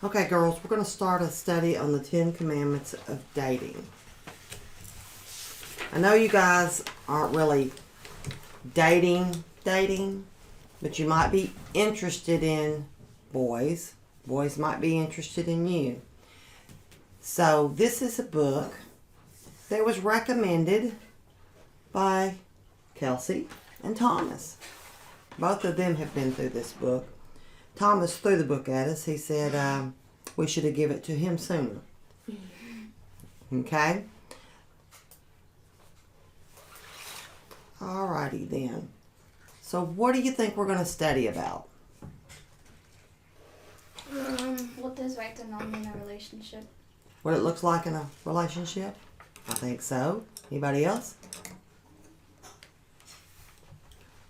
Okay, girls, we're going to start a study on the 10 Commandments of dating. I know you guys aren't really dating, but you might be interested in boys. Boys might be interested in you. So this is a book that was recommended by Kelsey and Thomas. Both of them have been through this book. Thomas threw the book at us. He said we should have given it to him sooner. Okay? Alrighty then. So what do you think we're going to study about? What does right to know in a relationship? What it looks like in a relationship? I think so. Anybody else?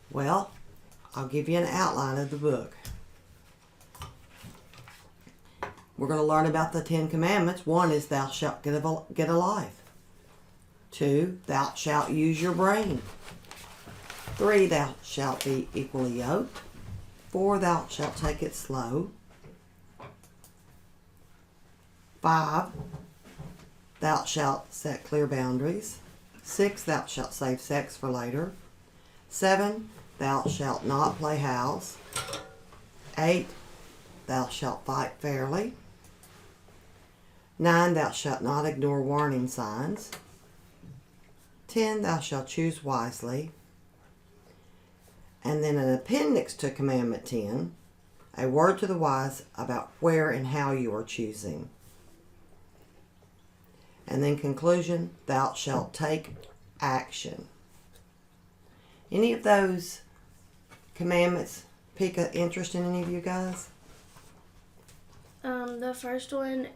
Well, I'll give you an outline of the book. We're going to learn about the 10 Commandments. 1 is thou shalt get a life. 2, thou shalt use your brain. 3, thou shalt be equally yoked. 4, thou shalt take it slow. 5, thou shalt set clear boundaries. 6, thou shalt save sex for later. 7, thou shalt not play house. 8, thou shalt fight fairly. 9, thou shalt not ignore warning signs. 10, thou shalt choose wisely. And then an appendix to Commandment 10, a word to the wise about where and how you are choosing. And then conclusion, thou shalt take action. Any of those commandments pique an interest in any of you guys? The first one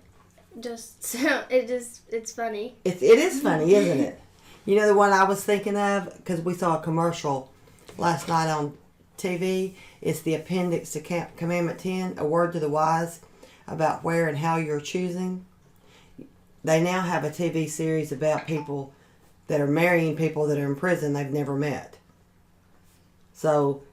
it's funny. It is funny, isn't it? You know the one I was thinking of, because we saw a commercial last night on TV. It's the appendix to Commandment 10, a word to the wise about where and how you're choosing. They now have a TV series about people that are marrying people that are in prison they've never met. So,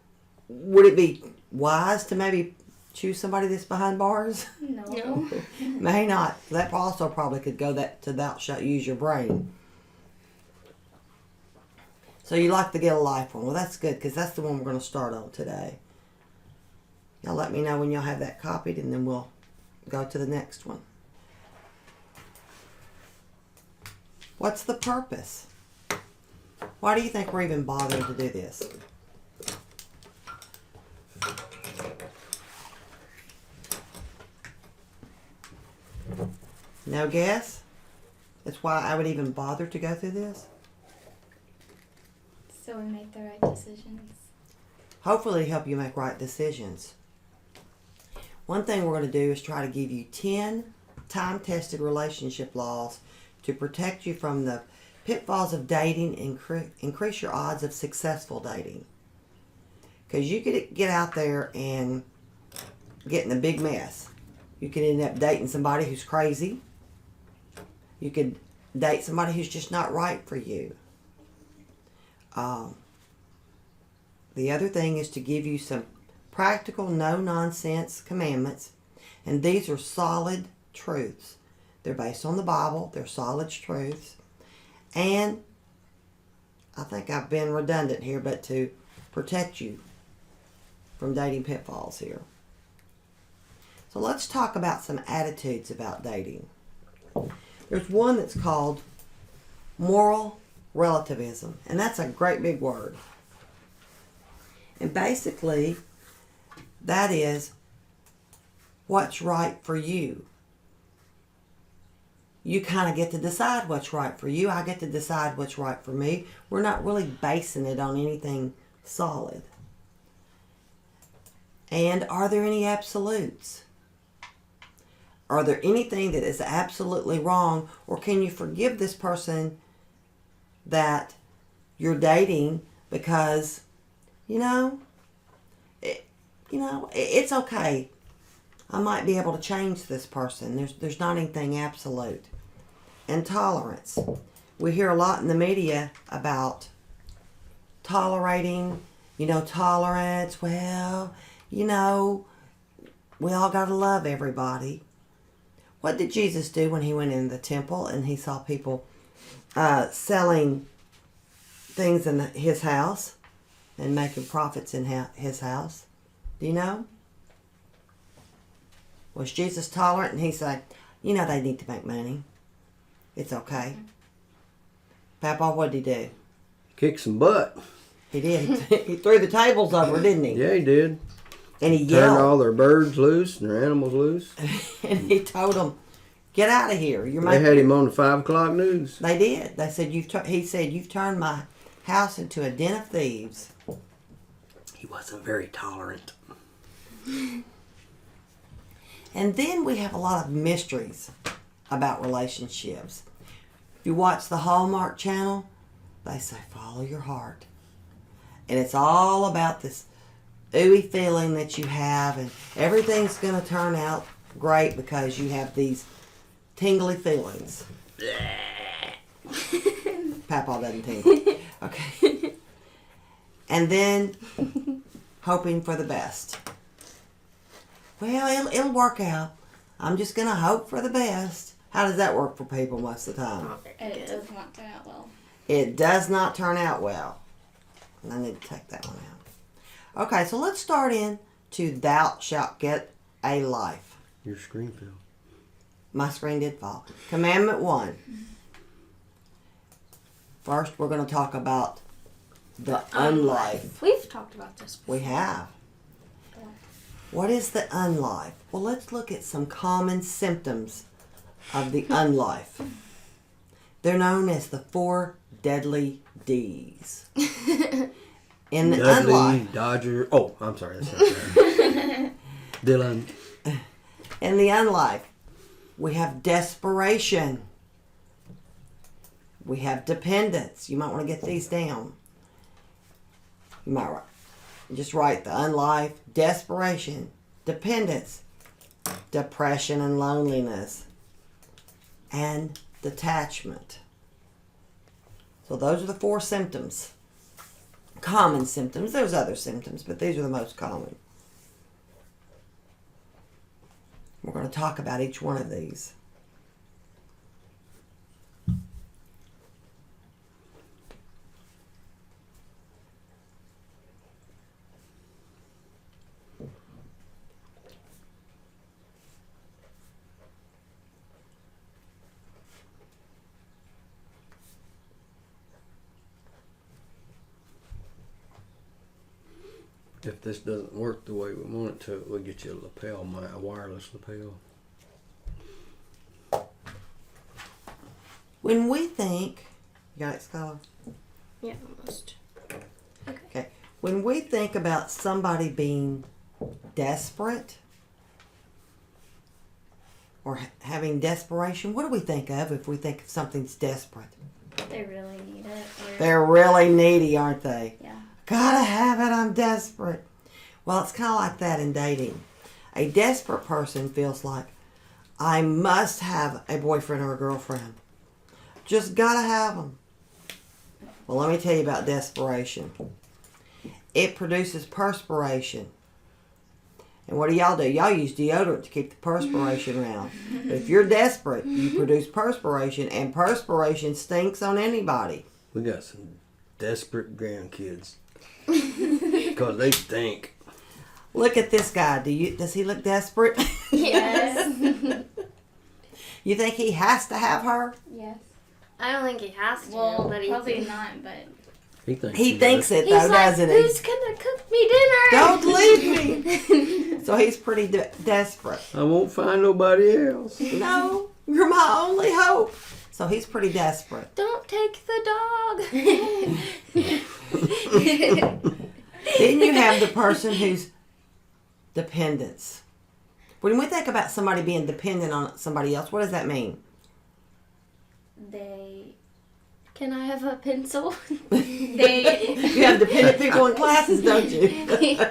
would it be wise to maybe choose somebody that's behind bars? No. May not. That also probably could go to thou shalt use your brain. So you like to get a life one. Well, that's good, because that's the one we're going to start on today. Y'all let me know when y'all have that copied, and then we'll go to the next one. What's the purpose? Why do you think we're even bothering to do this? No guess? That's why I would even bother to go through this? So we make the right decisions. Hopefully help you make right decisions. One thing we're going to do is try to give you 10 time-tested relationship laws to protect you from the pitfalls of dating and increase your odds of successful dating. Because you could get out there and get in a big mess. You could end up dating somebody who's crazy. You could date somebody who's just not right for you. The other thing is to give you some practical, no-nonsense commandments. And these are solid truths. They're based on the Bible. They're solid truths. And I think I've been redundant here, but to protect you from dating pitfalls here. So let's talk about some attitudes about dating. There's one that's called moral relativism, and that's a great big word. And basically, that is what's right for you. You kind of get to decide what's right for you. I get to decide what's right for me. We're not really basing it on anything solid. And are there any absolutes? Are there anything that is absolutely wrong, or can you forgive this person that you're dating because, it's okay. I might be able to change this person. There's not anything absolute. And tolerance. We hear a lot in the media about tolerating, tolerance. Well, we all got to love everybody. What did Jesus do when he went in the temple and he saw people selling things in his house and making profits in his house? Do you know? Was Jesus tolerant and he said, you know they need to make money. It's okay. Papa, what did he do? Kick some butt. He did. He threw the tables over, didn't he? Yeah, he did. And he Turned yelled. all their birds loose and their animals loose. And he told them, get out of here. You're They had him on the 5 o'clock news. They did. They said, he said, you've turned my house into a den of thieves. He wasn't very tolerant. And then we have a lot of mysteries about relationships. If you watch the Hallmark Channel, they say, follow your heart. And it's all about this ooey feeling that you have, and everything's going to turn out great because you have these tingly feelings. Papa doesn't tingle. Okay. And then hoping for the best. Well, it'll work out. I'm just going to hope for the best. How does that work for people most of the time? It does not turn out well. It does not turn out well. And I need to take that one out. Okay, so let's start in to thou shalt get a life. Your screen fell. My screen did fall. Commandment 1. First, we're going to talk about the unlife. We've talked about this before. We have. What is the unlife? Well, let's look at some common symptoms of the unlife. They're known as the 4 deadly D's. In the Dudley, unlife, Dodger. Oh, I'm sorry. That's not right. Dylan. in the unlife, we have desperation. We have dependence. You might want to get these down. You might just write the unlife, desperation, dependence, depression and loneliness, and detachment. So those are the 4 symptoms. Common symptoms. There's other symptoms, but these are the most common. We're going to talk about each one of these. If this doesn't work the way we want it to, we'll get you a lapel, a wireless lapel. When we think, you got it, Scholar? Yeah, almost. Okay. When we think about somebody being desperate or having desperation, what do we think of if we think something's desperate? They really need it. Or, They're really needy, aren't they? yeah. Gotta have it, I'm desperate. Well, it's kind of like that in dating. A desperate person feels like, I must have a boyfriend or a girlfriend. Just gotta have them. Well, let me tell you about desperation. It produces perspiration. And what do? Y'all use deodorant to keep the perspiration around. But if you're desperate, you produce perspiration, and perspiration stinks on anybody. We got some desperate grandkids. Because they stink. Look at this guy. Does he look desperate? Yes. You think he has to have her? Yes. I don't think he has to, Well, but he probably not, but He thinks it He's though, like, doesn't he? who's gonna cook me dinner? Don't leave me. So he's pretty desperate. I won't find nobody else. No, you're my only hope. So he's pretty desperate. Don't take the dog. Then you have the person who's dependence. When we think about somebody being dependent on somebody else, what does that mean? Can I have a pencil? they You have dependent people in classes, don't you?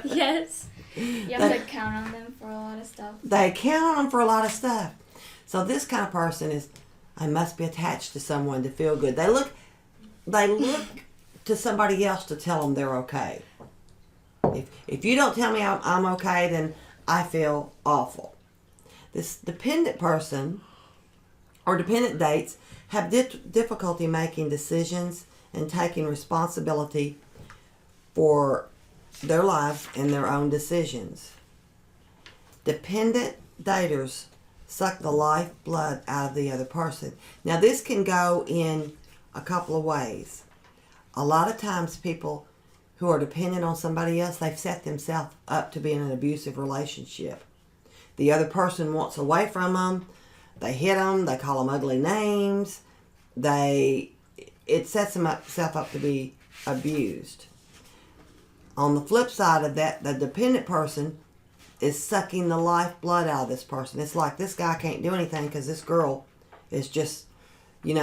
Yes. you have to count on them for a lot of stuff. They count on them for a lot of stuff. So this kind of person is, I must be attached to someone to feel good. They look to somebody else to tell them they're okay. If you don't tell me I'm okay, then I feel awful. This dependent person or dependent dates have difficulty making decisions and taking responsibility for their lives and their own decisions. Dependent daters suck the lifeblood out of the other person. Now, this can go in a couple of ways. A lot of times people who are dependent on somebody else, they've set themselves up to be in an abusive relationship. The other person wants away from them. They hit them. They call them ugly names. It sets themselves up to be abused. On the flip side of that, the dependent person is sucking the lifeblood out of this person. It's like this guy can't do anything because this girl is just,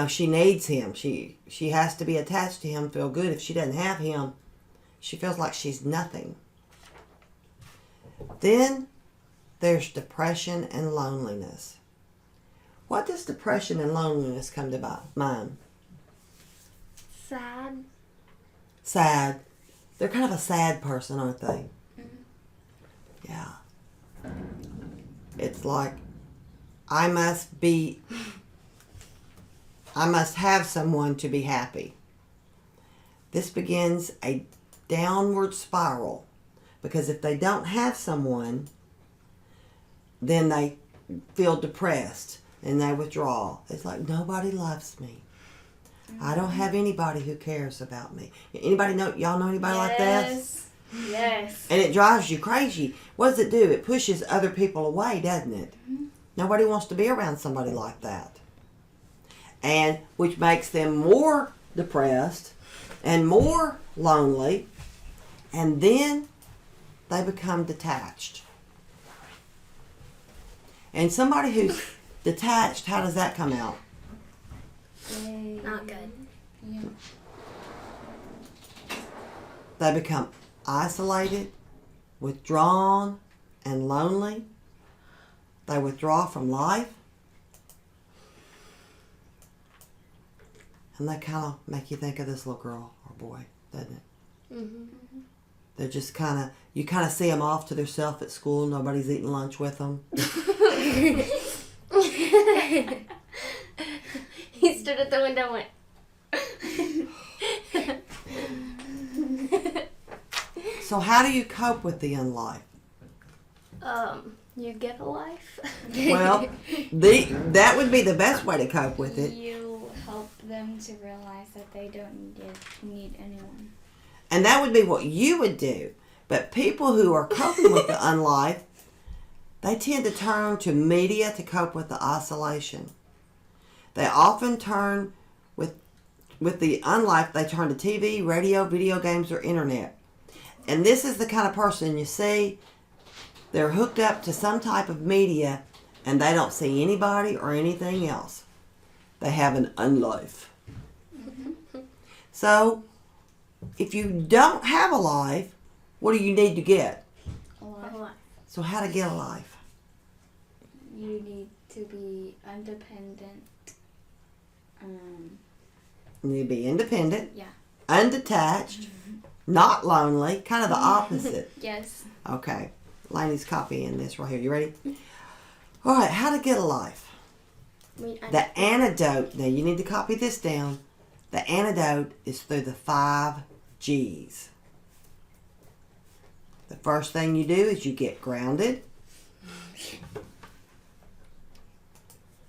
she needs him. She has to be attached to him, feel good. If she doesn't have him, she feels like she's nothing. Then there's depression and loneliness. What does depression and loneliness come to mind? Sad. Sad. They're kind of a sad person, aren't they? Yeah. It's like, I must have someone to be happy. This begins a downward spiral, because if they don't have someone, then they feel depressed and they withdraw. It's like, nobody loves me. I don't have anybody who cares about me. Y'all know anybody like that? Yes. And it drives you crazy. What does it do? It pushes other people away, doesn't it? Mm-hmm. Nobody wants to be around somebody like that. And which makes them more depressed and more lonely. And then they become detached. And somebody who's detached, how does that come out? Not good. Yeah. They become isolated, withdrawn, and lonely. They withdraw from life. And they kind of make you think of this little girl or boy, doesn't it? Mm-hmm. They're just you kind of see them off to themselves at school. Nobody's eating lunch with them. He stood at the window and went. So how do you cope with the unlife? You get a life. Well, that would be the best way to cope with it. You help them to realize that they don't need anyone. And that would be what you would do. But people who are coping with the unlife, they tend to turn to media to cope with the isolation. They often turn with the unlife, they turn to TV, radio, video games, or internet. And this is the kind of person you see, they're hooked up to some type of media and they don't see anybody or anything else. They have an unlife. So, if you don't have a life, what do you need to get? A life. So how to get a life? You need to be independent. You need to be independent, Yeah. undetached, not lonely, kind of the opposite. Yes. Okay, Lainey's copying this right here. You ready? All right, how to get a life. The antidote, now you need to copy this down. The antidote is through the 5 G's. The first thing you do is you get grounded.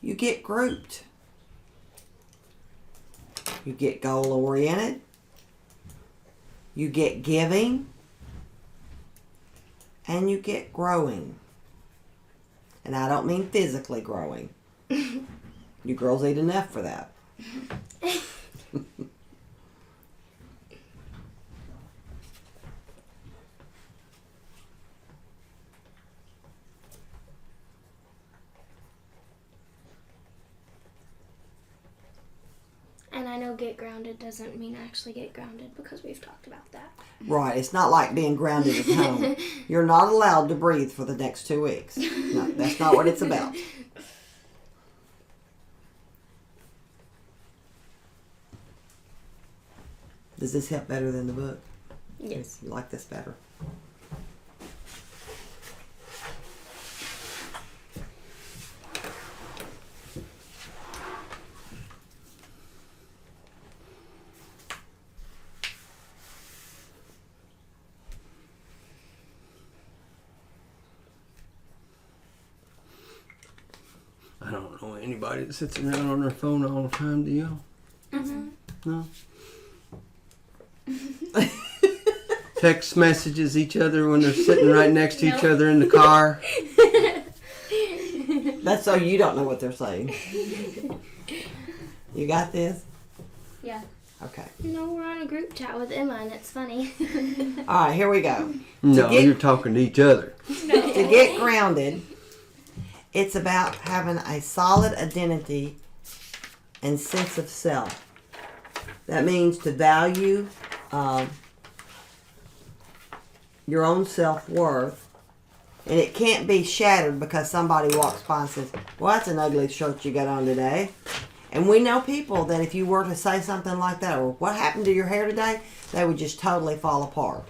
You get grouped. You get goal-oriented. You get giving. And you get growing. And I don't mean physically growing. You girls eat enough for that. And I know get grounded doesn't mean actually get grounded because we've talked about that. Right. It's not like being grounded at home. You're not allowed to breathe for the next 2 weeks. No, that's not what it's about. Does this help better than the book? Yes. You like this better? anybody that sits around on their phone all the time, do you? Mm-hmm. No. Text messages each other when they're sitting right next to each other in the car. That's so you don't know what they're saying. You got this? Yeah. Okay. No, we're on a group chat with Emma, and it's funny. All right, here we go. No, get- you're talking to each other. To get grounded, it's about having a solid identity and sense of self. That means to value your own self-worth. And it can't be shattered because somebody walks by and says, well, that's an ugly shirt you got on today. And we know people that if you were to say something like that, or what happened to your hair today, they would just totally fall apart.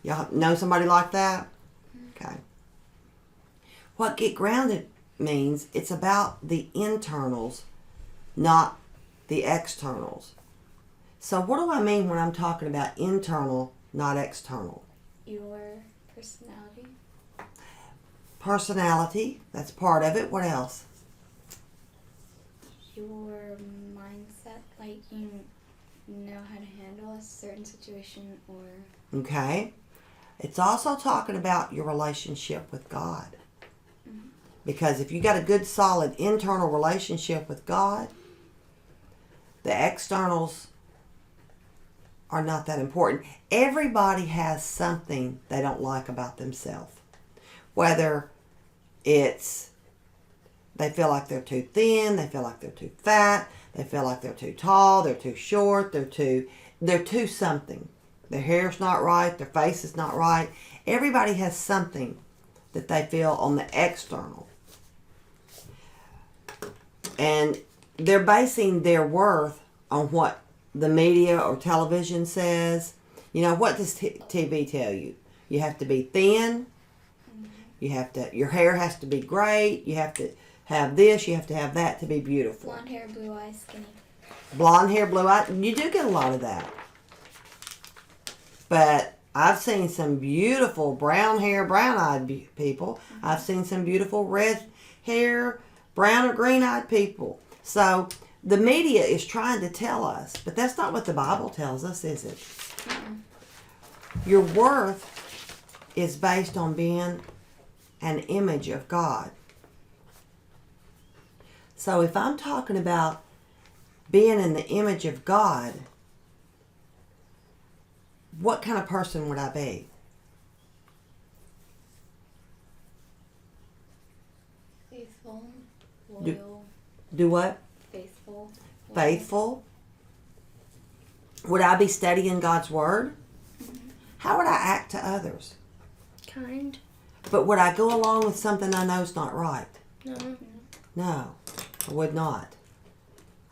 Y'all know somebody like that? Okay. What get grounded means, it's about the internals, not the externals. So what do I mean when I'm talking about internal, not external? Your personality. Personality, that's part of it. What else? Your mindset, like you know how to handle a certain situation or Okay. It's also talking about your relationship with God. Because if you got a good, solid internal relationship with God, the externals are not that important. Everybody has something they don't like about themselves. Whether it's they feel like they're too thin, they feel like they're too fat, they feel like they're too tall, they're too short, they're too something. Their hair's not right, their face is not right. Everybody has something that they feel on the external. And they're basing their worth on what the media or television says. You know, what does TV tell you? You have to be thin. Your hair has to be great. You have to have this. You have to have that to be beautiful. blonde hair, blue eyes, skinny. Blonde hair, blue eyes. You do get a lot of that. But I've seen some beautiful brown hair, brown-eyed people. I've seen some beautiful red hair, brown or green-eyed people. So the media is trying to tell us, but that's not what the Bible tells us, is it? Your worth is based on being an image of God. So if I'm talking about being in the image of God, what kind of person would I be? Faithful, loyal, Do what? faithful. loyal. Faithful? Would I be studying God's Word? How would I act to others? Kind. But would I go along with something I know is not right? No. No, I would not.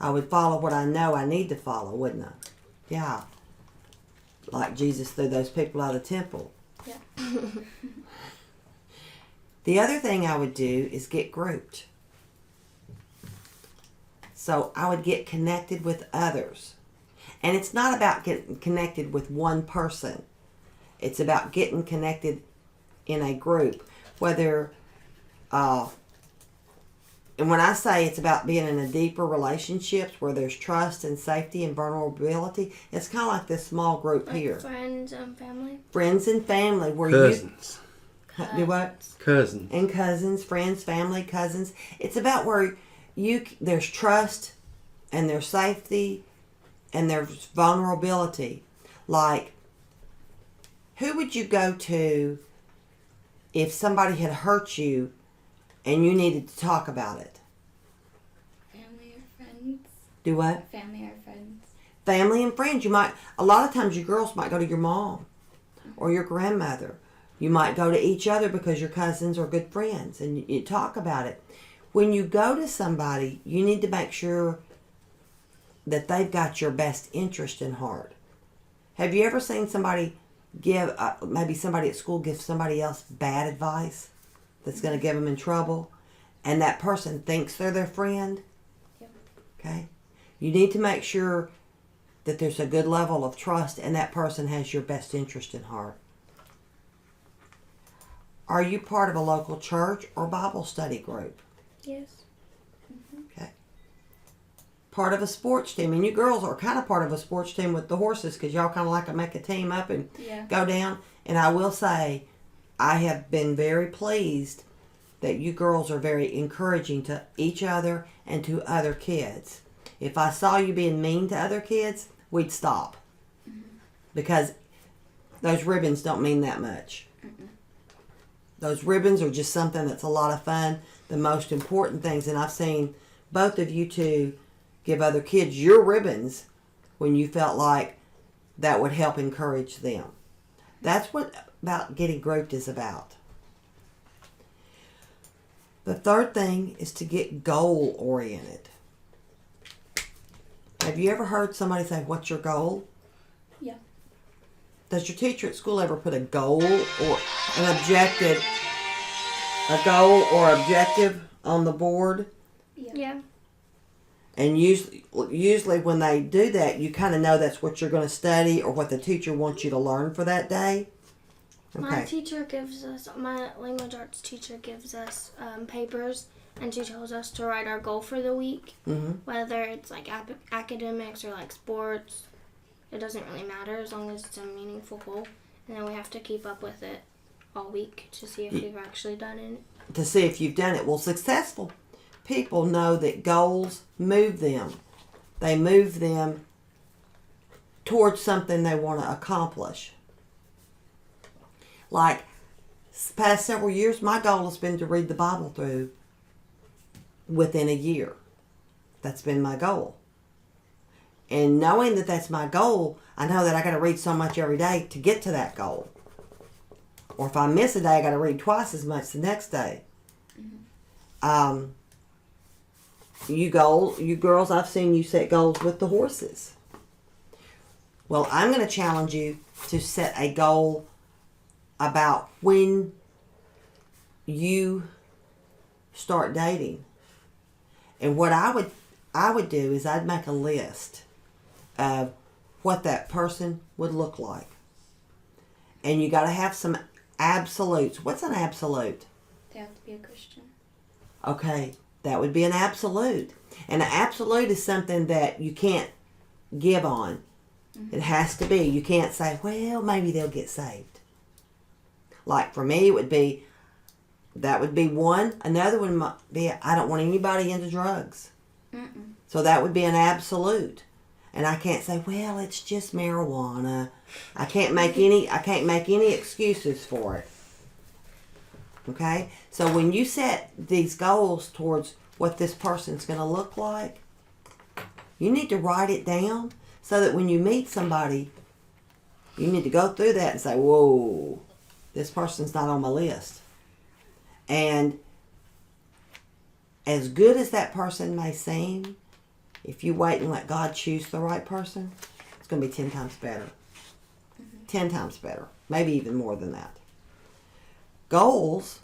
I would follow what I know I need to follow, wouldn't I? Yeah. Like Jesus threw those people out of the temple. Yeah. The other thing I would do is get grouped. So I would get connected with others. And it's not about getting connected with one person. It's about getting connected in a group. Whether, and when I say it's about being in a deeper relationships where there's trust and safety and vulnerability, it's kind of like this small group Like here. friends, family. Friends and family where Cousins. you... Do what? Cousins. And cousins, friends, family, cousins. It's about where there's trust and there's safety and there's vulnerability. Like, who would you go to if somebody had hurt you and you needed to talk about it? Family or friends? Do what? Family or friends? Family and friends. A lot of times you girls might go to your mom or your grandmother. You might go to each other because your cousins are good friends and you talk about it. When you go to somebody, you need to make sure that they've got your best interest in heart. Have you ever seen somebody give, maybe somebody at school give somebody else bad advice that's going to get them in trouble, and that person thinks they're their friend? Yep. Okay? You need to make sure that there's a good level of trust and that person has your best interest in heart. Are you part of a local church or Bible study group? Yes. Okay. part of a sports team, and you girls are kind of part of a sports team with the horses because y'all kind of like to make a team up and Yeah. go down. And I will say, I have been very pleased that you girls are very encouraging to each other and to other kids. If I saw you being mean to other kids, we'd stop. Because those ribbons don't mean that much. Those ribbons are just something that's a lot of fun. The most important things, and I've seen both of you two give other kids your ribbons when you felt like that would help encourage them. That's what about getting grouped is about. The third thing is to get goal oriented. Have you ever heard somebody say, "What's your goal?" Yeah. Does your teacher at school ever put a goal or an objective, on the board? Yeah. And usually when they do that, you kind of know that's what you're going to study or what the teacher wants you to learn for that day. My language arts teacher gives us papers, and she tells us to write our goal for the week. Mm-hmm. Whether it's like academics or like sports, it doesn't really matter as long as it's a meaningful goal. And then we have to keep up with it all week to see if we've actually done it. To see if you've done it. Well, successful people know that goals move them. They move them towards something they want to accomplish. Like, past several years, my goal has been to read the Bible through within a year. That's been my goal. And knowing that that's my goal, I know that I got to read so much every day to get to that goal. Or if I miss a day, I got to read twice as much the next day. You girls, I've seen you set goals with the horses. Well, I'm going to challenge you to set a goal about when you start dating. And what I would do is I'd make a list of what that person would look like. And you got to have some absolutes. What's an absolute? They have to be a Christian. Okay, that would be an absolute. And an absolute is something that you can't give on. It has to be. You can't say, well, maybe they'll get saved. Like for me, that would be one. Another one might be, I don't want anybody into drugs. Mm-mm. So that would be an absolute. And I can't say, well, it's just marijuana. I can't make any excuses for it. Okay? So when you set these goals towards what this person's going to look like, you need to write it down so that when you meet somebody, you need to go through that and say, whoa, this person's not on my list. And as good as that person may seem, if you wait and let God choose the right person, it's going to be 10 times better. 10 times better. Maybe even more than that. Goals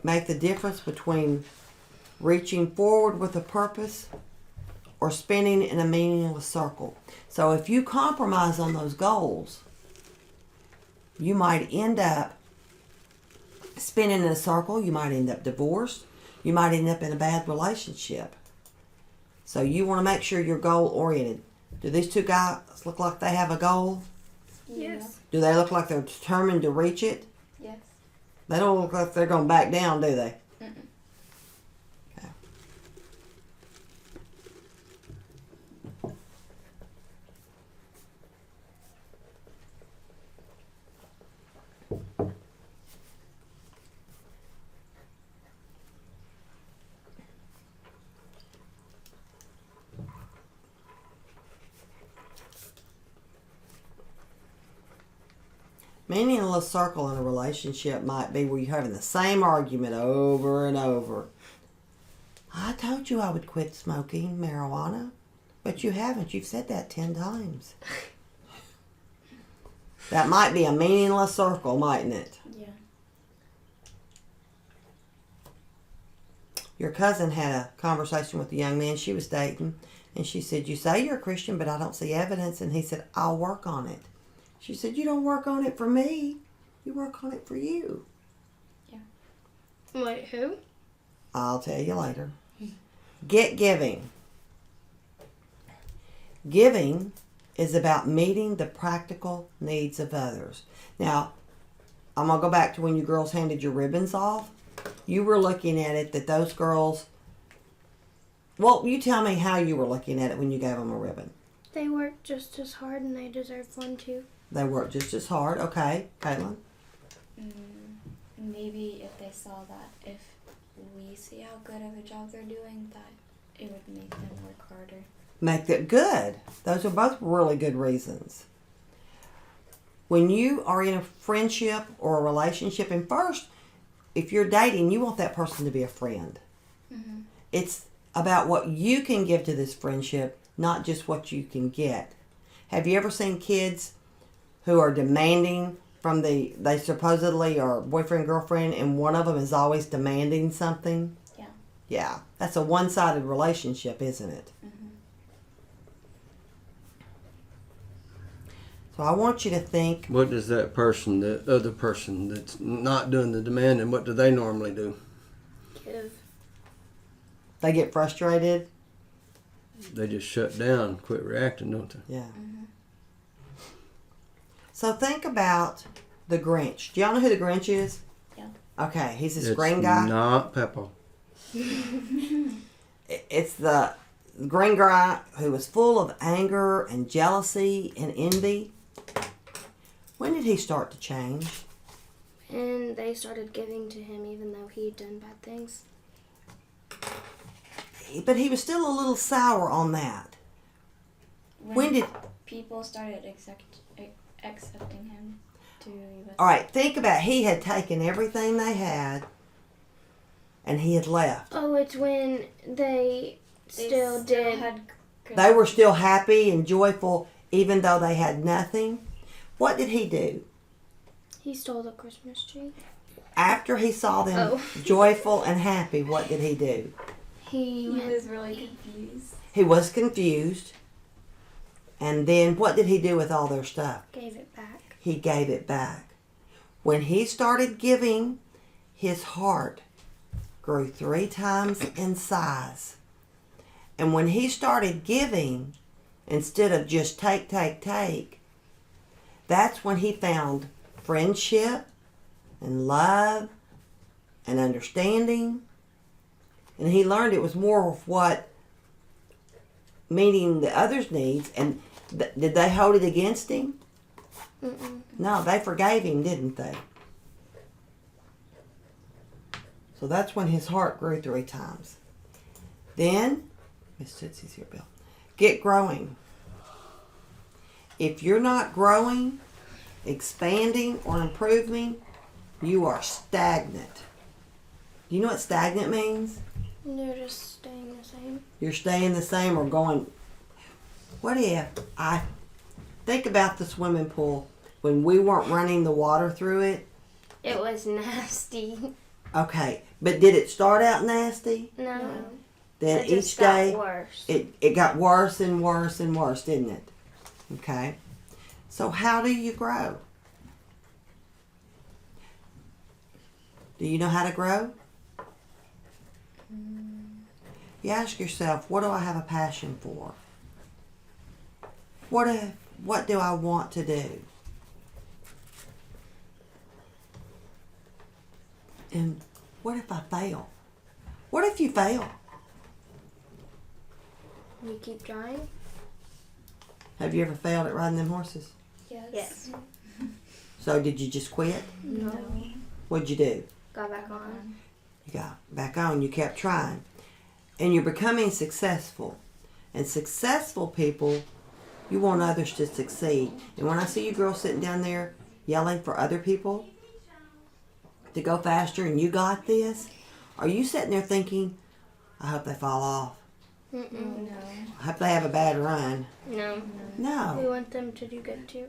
make the difference between reaching forward with a purpose or spinning in a meaningless circle. So if you compromise on those goals, you might end up spinning in a circle. You might end up divorced. You might end up in a bad relationship. So you want to make sure you're goal oriented. Do these two guys look like they have a goal? Yes. Do they look like they're determined to reach it? Yes. They don't look like they're going to back down, do they? Mm-mm. Okay. Meaningless circle in a relationship might be where you're having the same argument over and over. I told you I would quit smoking marijuana, but you haven't. You've said that 10 times. That might be a meaningless circle, mightn't it? Yeah. Your cousin had a conversation with a young man she was dating, and she said, you say you're a Christian, but I don't see evidence. And he said, I'll work on it. She said, you don't work on it for me. You work on it for you. Wait, who? I'll tell you later. Get giving. Giving is about meeting the practical needs of others. Now, I'm going to go back to when you girls handed your ribbons off. You were looking at it that those girls... Well, you tell me how you were looking at it when you gave them a ribbon. They worked just as hard and they deserve one too. They worked just as hard. Okay, Caitlin? Maybe if they saw that if we see how good of a job they're doing, that it would make them work harder. Make it good. Those are both really good reasons. When you are in a friendship or a relationship, and first, if you're dating, you want that person to be a friend. Mm-hmm. It's about what you can give to this friendship, not just what you can get. Have you ever seen kids who are demanding from they supposedly are boyfriend, girlfriend, and one of them is always demanding something? Yeah. Yeah, that's a one-sided relationship, isn't it? Mm-hmm. So I want you to think, What does that person, the other person that's not doing the demanding, what do they normally do? Give. they get frustrated. They just shut down, quit reacting, don't they? Yeah. So think about the Grinch. Do y'all know who the Grinch is? Yeah. Okay, he's this It's green guy. not Peppa. It's the green guy who was full of anger and jealousy and envy. When did he start to change? And they started giving to him even though he'd done bad things. But he was still a little sour on that. When did... people started accepting him to US? All right, think about he had taken everything they had and he had left. Oh, it's when they still did. had They were still happy and joyful even though they had nothing. What did he do? He stole the Christmas tree. After he saw them joyful and happy, what did he do? He was really confused. He was confused. And then what did he do with all their stuff? gave it back. He gave it back. When he started giving, his heart grew 3 times in size. And when he started giving, instead of just take, that's when he found friendship and love and understanding. And he learned it was more of what meeting the other's needs. And did they hold it against him? Mm-mm. No, they forgave him, didn't they? So that's when his heart grew 3 times. Then, Miss Tootsie's here, Bill. Get growing. If you're not growing, expanding, or improving, you are stagnant. Do you know what stagnant means? They're just staying the same. You're staying the same or going... What if I think about the swimming pool when we weren't running the water through it? It was nasty. Okay, but did it start out nasty? No. Then It each just got day worse. it got worse and worse and worse, didn't it? Okay. So how do you grow? Do you know how to grow? You ask yourself, what do I have a passion for? What do I want to do? And what if I fail? What if you fail? You keep trying? Have you ever failed at riding them horses? Yes. Yes. So did you just quit? No. What'd you do? Got back on. You got back on. You kept trying. And you're becoming successful. And successful people, you want others to succeed. And when I see you girls sitting down there yelling for other people to go faster and you got this, are you sitting there thinking, I hope they fall off? Mm-mm. No. I hope they have a bad run. No. We No. want them to do good too.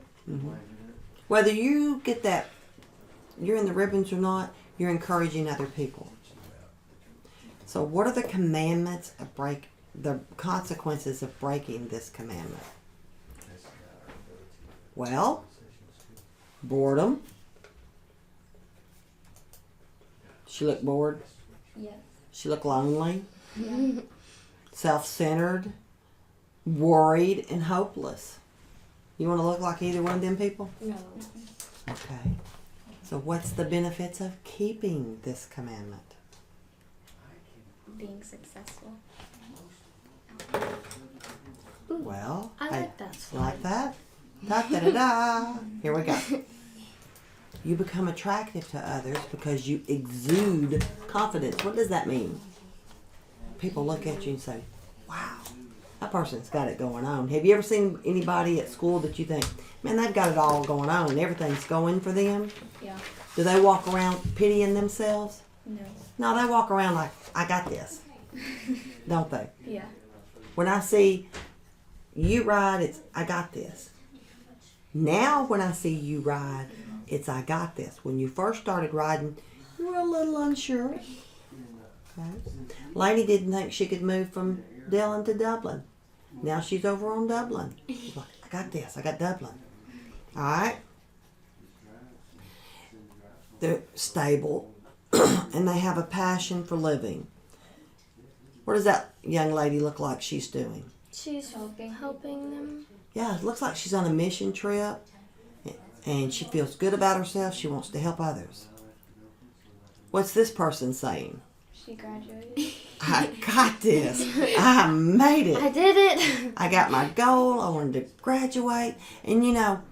Whether you get that, you're in the ribbons or not, you're encouraging other people. So what are the commandments of the consequences of breaking this commandment? Well, boredom. She looked bored. Yes. She looked lonely. Yeah. Self-centered. worried and hopeless. You want to look like either one of them people? No. Okay. So what's the benefits of keeping this commandment? Being successful. Well, I hey, like that. you like that? Da da da da. Here we go. You become attractive to others because you exude confidence. What does that mean? People look at you and say, wow, that person's got it going on. Have you ever seen anybody at school that you think, man, they've got it all going on, everything's going for them? Yeah. Do they walk around pitying themselves? No. No, they walk around like, I got this. Don't they? Yeah. When I see you ride, it's, I got this. Now when I see you ride, it's, I got this. When you first started riding, you were a little unsure. Okay. Lady didn't think she could move from Dillon to Dublin. Now she's over on Dublin. She's like, I got this. I got Dublin. All right. They're stable and they have a passion for living. What does that young lady look like she's doing? She's helping them. Yeah, it looks like she's on a mission trip and she feels good about herself. She wants to help others. What's this person saying? She graduated. I got this. I made it. I did it. I got my goal. I wanted to graduate. And you know,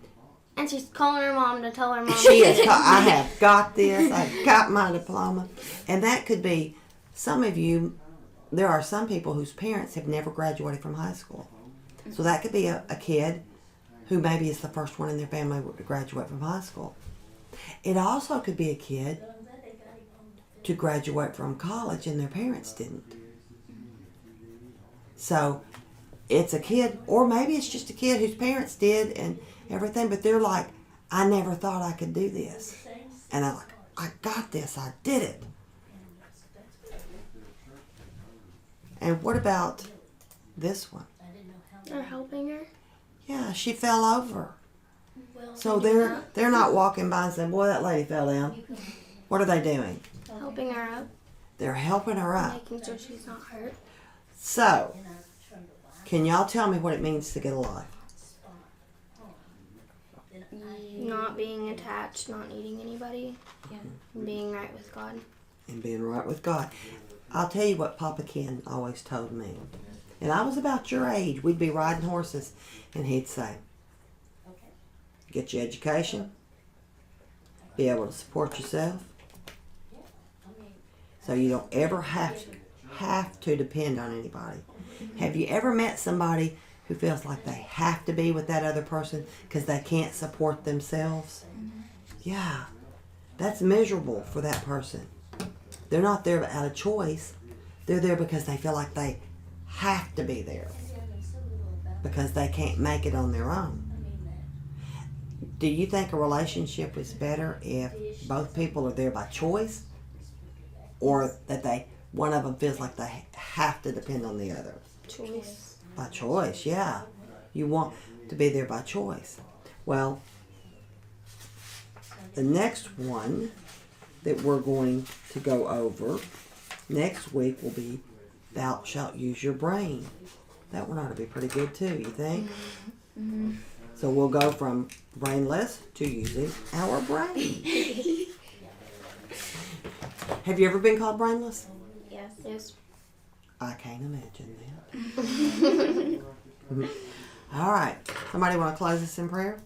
And she's calling her mom to tell her mom. she is, I have got this. I got my diploma. And that could be some of you. There are some people whose parents have never graduated from high school. So that could be a kid who maybe is the first one in their family to graduate from high school. It also could be a kid to graduate from college and their parents didn't. So it's a kid, or maybe it's just a kid whose parents did and everything, but they're like, I never thought I could do this. And I'm like, I got this, I did it. And what about this one? They're helping her. Yeah, she fell over. So they're not walking by and saying, boy, that lady fell down. What are they doing? Helping her up. They're helping her up. Making sure she's not hurt. So, can y'all tell me what it means to get a life? Not being attached, not needing anybody. Yeah. And being right with God. And being right with God. I'll tell you what Papa Ken always told me. And I was about your age. We'd be riding horses. And he'd say, get your education. Be able to support yourself. So you don't ever have to depend on anybody. Have you ever met somebody who feels like they have to be with that other person because they can't support themselves? Yeah. That's miserable for that person. They're not there out of choice. They're there because they feel like they have to be there. Because they can't make it on their own. Do you think a relationship is better if both people are there by choice? Or that one of them feels like they have to depend on the other? Choice. By choice, yeah. You want to be there by choice. Well, the next one that we're going to go over next week will be Thou Shalt Use Your Brain. That one ought to be pretty good too, you think? Mm-hmm. So we'll go from brainless to using our brain. Have you ever been called brainless? Yes. Yes. I can't imagine that. All right. Somebody want to close us in prayer?